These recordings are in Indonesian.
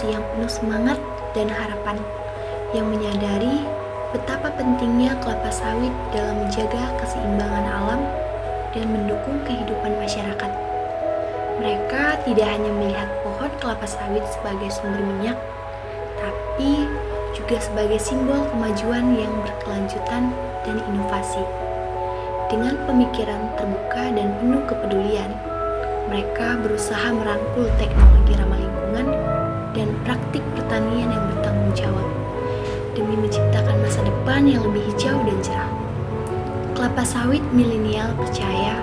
generasi yang penuh semangat dan harapan, yang menyadari betapa pentingnya kelapa sawit dalam menjaga keseimbangan alam dan mendukung kehidupan masyarakat. Mereka tidak hanya melihat pohon kelapa sawit sebagai sumber minyak, tapi juga sebagai simbol kemajuan yang berkelanjutan dan inovasi. Dengan pemikiran terbuka dan penuh kepedulian, mereka berusaha merangkul teknologi ramah lingkungan dan praktik pertanian yang bertanggung jawab demi menciptakan masa depan yang lebih hijau dan cerah. Kelapa sawit milenial percaya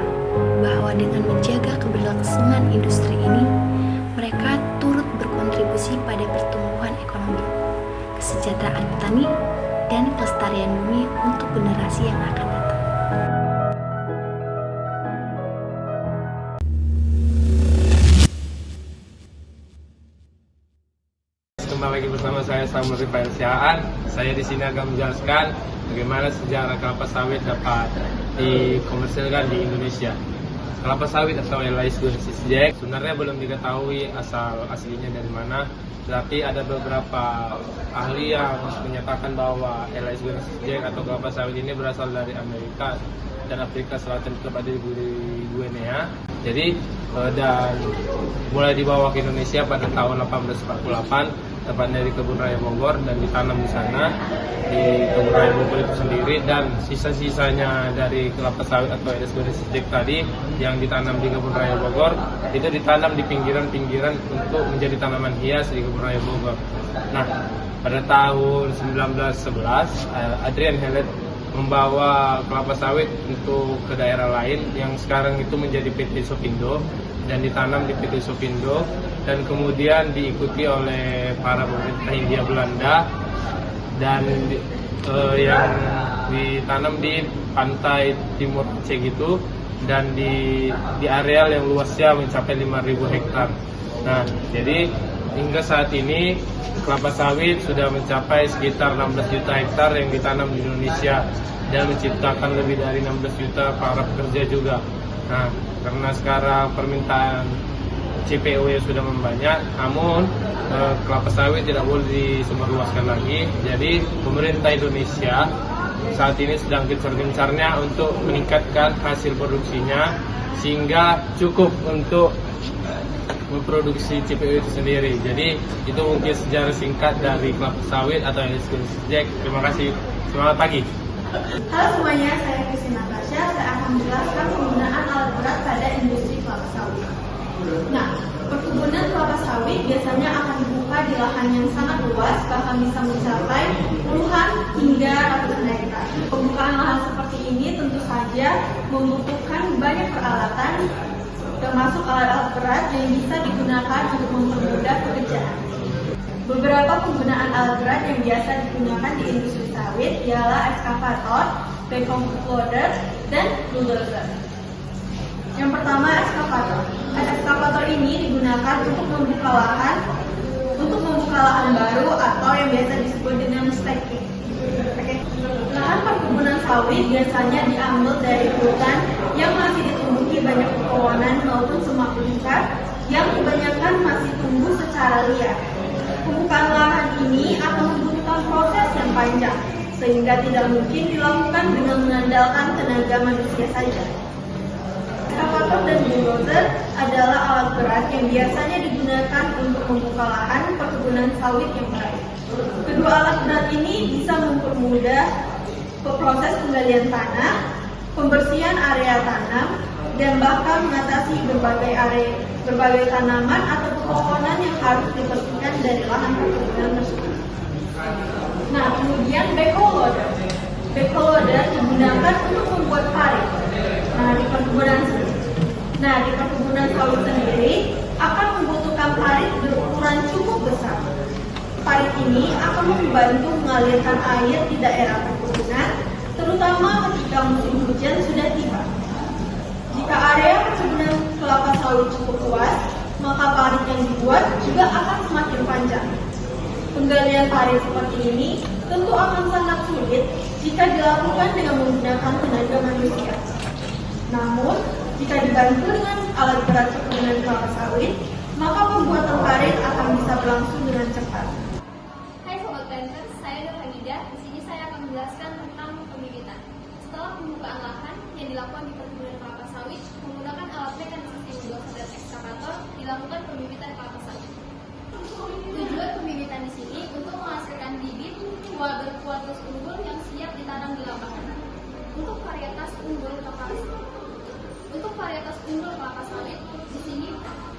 bahwa dengan menjaga keberlangsungan industri ini, mereka turut berkontribusi pada pertumbuhan ekonomi, kesejahteraan petani, dan kelestarian bumi untuk generasi yang akan datang. Kembali lagi bersama saya Samuel Rifail Siaan. Saya di sini akan menjelaskan bagaimana sejarah kelapa sawit dapat dikomersilkan di Indonesia. Kelapa sawit atau Elais guensis jack sebenarnya belum diketahui asal aslinya dari mana, tetapi ada beberapa ahli yang menyatakan bahwa Elais guensis jack atau kelapa sawit ini berasal dari Amerika dan Afrika Selatan, tepatnya di Guinea. Jadi dan mulai dibawa ke Indonesia pada tahun 1848, tepatnya di Kebun Raya Bogor, dan ditanam di sana di Kebun Raya Bogor itu sendiri. Dan sisa-sisanya dari kelapa sawit atau Elais guensis jack tadi yang ditanam di Kebun Raya Bogor itu ditanam di pinggiran-pinggiran untuk menjadi tanaman hias di Kebun Raya Bogor. Nah, pada tahun 1911 Adrian Hellet membawa kelapa sawit untuk ke daerah lain yang sekarang itu menjadi PT Sopindo, dan ditanam di PT Sopindo, dan kemudian diikuti oleh para pemerintah Hindia Belanda, dan yang ditanam di pantai timur Aceh gitu, dan di areal yang luasnya mencapai 5.000 hektar. Nah, jadi hingga saat ini kelapa sawit sudah mencapai sekitar 16 juta hektar yang ditanam di Indonesia dan menciptakan lebih dari 16 juta para pekerja juga. Nah, karena sekarang permintaan CPO yang sudah membanyak, namun kelapa sawit tidak boleh disebarluaskan lagi. Jadi pemerintah Indonesia saat ini sedang gencar-gencarnya untuk meningkatkan hasil produksinya sehingga cukup untuk memproduksi CPO itu sendiri. Jadi itu mungkin sejarah singkat dari kelapa sawit atau Elais guensis jack. Terima kasih. Selamat pagi. Halo semuanya, saya Christine Natasha. Saya akan menjelaskan penggunaan alat berat pada industri kelapa sawit. Nah, perkebunan kelapa sawit biasanya akan dibuka di lahan yang sangat luas, bahkan bisa mencapai puluhan hingga ratusan hektar. Pembukaan lahan seperti ini tentu saja membutuhkan banyak peralatan, termasuk alat-alat berat yang bisa digunakan untuk mempermudah pekerjaan. Beberapa penggunaan alat berat yang biasa digunakan di industri sawit ialah ekskavator, backhoe loader, dan bulldozer. Yang pertama, ekskavator. Ekskavator ini digunakan untuk membuka lahan baru atau yang biasa disebut dengan stacking. Lahan perkebunan sawit biasanya diambil dari hutan yang masih ditumbuhi banyak pepohonan maupun semak belukar yang kebanyakan masih tumbuh secara liar. Pembukaan lahan ini akan membutuhkan proses yang panjang, sehingga tidak mungkin dilakukan dengan mengandalkan tenaga manusia saja. Ekskavator dan bulldozer adalah alat berat yang biasanya digunakan untuk membuka lahan perkebunan sawit yang baik. Kedua alat berat ini bisa mempermudah proses penggalian tanah, pembersihan area tanam, dan bahkan mengatasi berbagai tanaman atau pepohonan yang harus dibersihkan dari lahan perkebunan tersebut. Nah, kemudian backhoe loader. Backhoe loader digunakan untuk membuat parit. Di perkebunan sawit sendiri akan membutuhkan parit berukuran cukup besar. Parit ini akan membantu mengalirkan air di daerah perkebunan, terutama ketika musim hujan sudah tiba. Jika area perkebunan kelapa sawit cukup luas, maka parit yang dibuat juga akan semakin panjang. Penggalian parit seperti ini tentu akan sangat sulit jika dilakukan dengan menggunakan tenaga manusia. Namun, jika dibantu dengan alat berat perkebunan kelapa sawit, maka pembuatan karet akan bisa berlangsung dengan cepat. Hai Sobat Planters, saya Nur Hamidah. Di sini saya akan menjelaskan tentang pembibitan. Setelah pembukaan lahan yang dilakukan di perkebunan kelapa sawit menggunakan alat mekanisasi bulldozer dan ekskavator, dilakukan pembibitan kelapa sawit. Tujuan pembibitan di sini untuk menghasilkan bibit buah berkualitas unggul yang siap ditanam di lapangan. Untuk varietas unggul kelapa sawit di sini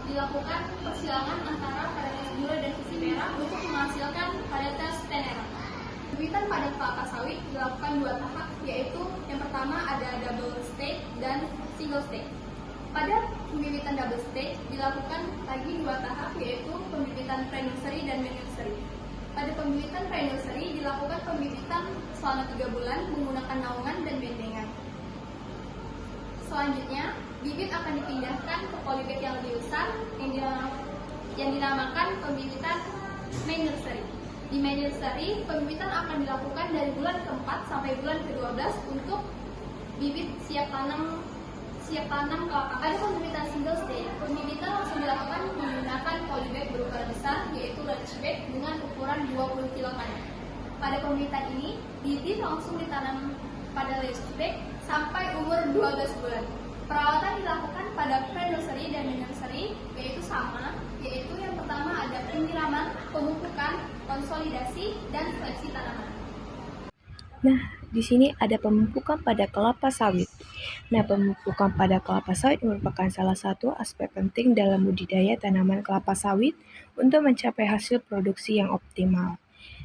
dilakukan persilangan antara varietas gula dan visi merah untuk menghasilkan varietas tenera. Pembibitan pada kelapa sawit dilakukan 2 tahap, yaitu yang pertama ada double stage dan single stage. Pada pembibitan double stage dilakukan lagi 2 tahap, yaitu pembibitan pre-nursery dan mid-nursery. Pada pembibitan pre-nursery dilakukan pembibitan selama 3 bulan menggunakan naungan dan bendengan. Selanjutnya, bibit akan dipindahkan ke polybag yang lebih besar yang dinamakan pembibitan main nursery. Di main nursery, pembibitan akan dilakukan dari bulan ke-4 sampai bulan ke-12 untuk bibit siap tanam kelapa. Pada pembibitan single stage, pembibitan langsung dilakukan menggunakan polybag berukuran besar, yaitu lunch bag dengan ukuran 20 kg. Pada pembibitan ini, bibit langsung ditanam pada lunch bag sampai umur 12 bulan. Perawatan dilakukan pada pre-nursery dan mid-nursery, yaitu yang pertama ada penyiraman, pemupukan, konsolidasi, dan seleksi tanaman. Nah, di sini ada pemupukan pada kelapa sawit. Nah, pemupukan pada kelapa sawit merupakan salah satu aspek penting dalam budidaya tanaman kelapa sawit untuk mencapai hasil produksi yang optimal.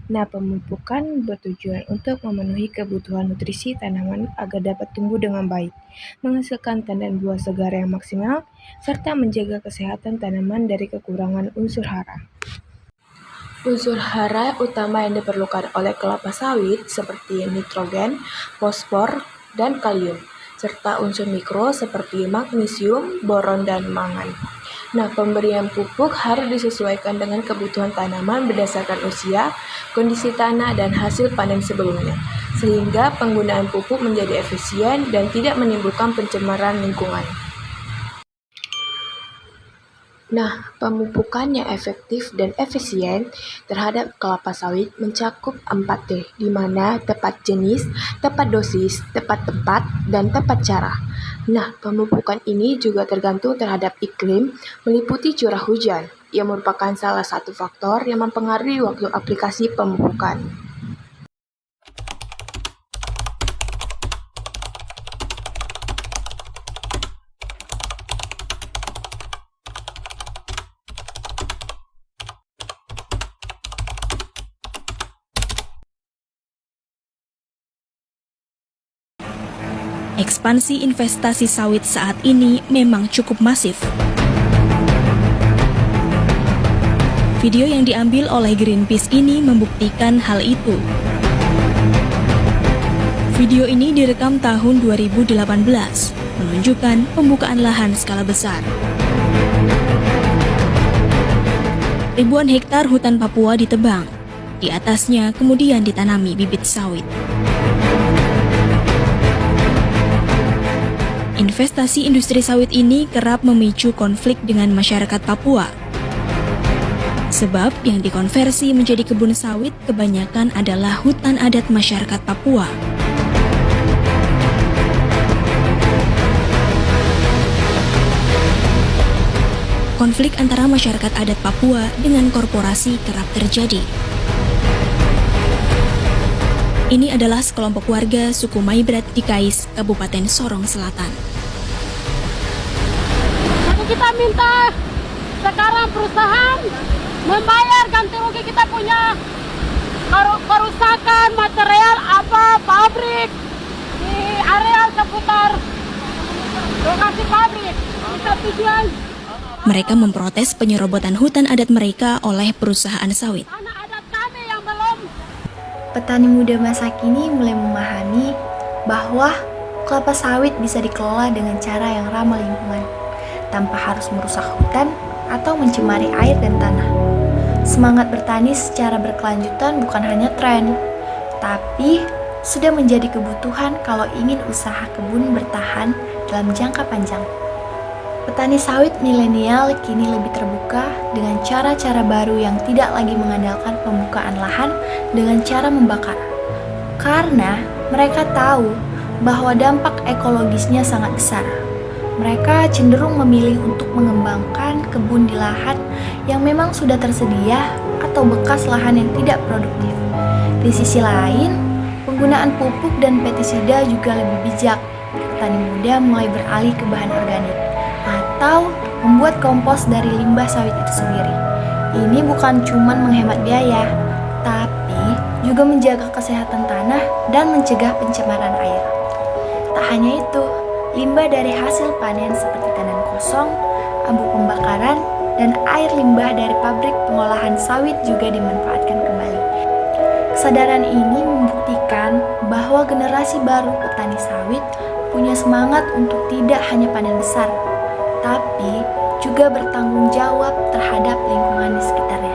Nah, pemupukan bertujuan untuk memenuhi kebutuhan nutrisi tanaman agar dapat tumbuh dengan baik, menghasilkan tandan buah segar yang maksimal, serta menjaga kesehatan tanaman dari kekurangan unsur hara. Unsur hara utama yang diperlukan oleh kelapa sawit seperti nitrogen, fosfor, dan kalium, serta unsur mikro seperti magnesium, boron, dan mangan. Nah, pemberian pupuk harus disesuaikan dengan kebutuhan tanaman berdasarkan usia, kondisi tanah, dan hasil panen sebelumnya, sehingga penggunaan pupuk menjadi efisien dan tidak menimbulkan pencemaran lingkungan. Nah, pemupukan yang efektif dan efisien terhadap kelapa sawit mencakup 4T, di mana tepat jenis, tepat dosis, tepat tempat, dan tepat cara. Nah, pemupukan ini juga tergantung terhadap iklim, meliputi curah hujan, yang merupakan salah satu faktor yang mempengaruhi waktu aplikasi pemupukan. Ekspansi investasi sawit saat ini memang cukup masif. Video yang diambil oleh Greenpeace ini membuktikan hal itu. Video ini direkam tahun 2018, menunjukkan pembukaan lahan skala besar. Ribuan hektar hutan Papua ditebang, di atasnya kemudian ditanami bibit sawit. Investasi industri sawit ini kerap memicu konflik dengan masyarakat Papua. Sebab yang dikonversi menjadi kebun sawit kebanyakan adalah hutan adat masyarakat Papua. Konflik antara masyarakat adat Papua dengan korporasi kerap terjadi. Ini adalah sekelompok warga suku Maibrat di Kais, Kabupaten Sorong Selatan. Jadi kita minta sekarang perusahaan membayar ganti rugi kita punya kerusakan material pabrik di area seputar lokasi pabrik. Kita tujuan. Mereka memprotes penyerobotan hutan adat mereka oleh perusahaan sawit. Anak adat kami yang belum. Petani muda masa kini mulai memahami bahwa kelapa sawit bisa dikelola dengan cara yang ramah lingkungan, tanpa harus merusak hutan atau mencemari air dan tanah. Semangat bertani secara berkelanjutan bukan hanya tren, tapi sudah menjadi kebutuhan kalau ingin usaha kebun bertahan dalam jangka panjang. Petani sawit milenial kini lebih terbuka dengan cara-cara baru yang tidak lagi mengandalkan pembukaan lahan dengan cara membakar. Karena mereka tahu bahwa dampak ekologisnya sangat besar. Mereka cenderung memilih untuk mengembangkan kebun di lahan yang memang sudah tersedia atau bekas lahan yang tidak produktif. Di sisi lain, penggunaan pupuk dan pestisida juga lebih bijak. Petani muda mulai beralih ke bahan organik atau membuat kompos dari limbah sawit itu sendiri. Ini bukan cuma menghemat biaya, tapi juga menjaga kesehatan tanah dan mencegah pencemaran air. Tak hanya itu, limbah dari hasil panen seperti tandan kosong, abu pembakaran, dan air limbah dari pabrik pengolahan sawit juga dimanfaatkan kembali. Kesadaran ini membuktikan bahwa generasi baru petani sawit punya semangat untuk tidak hanya panen besar, tapi juga bertanggung jawab terhadap lingkungan di sekitarnya.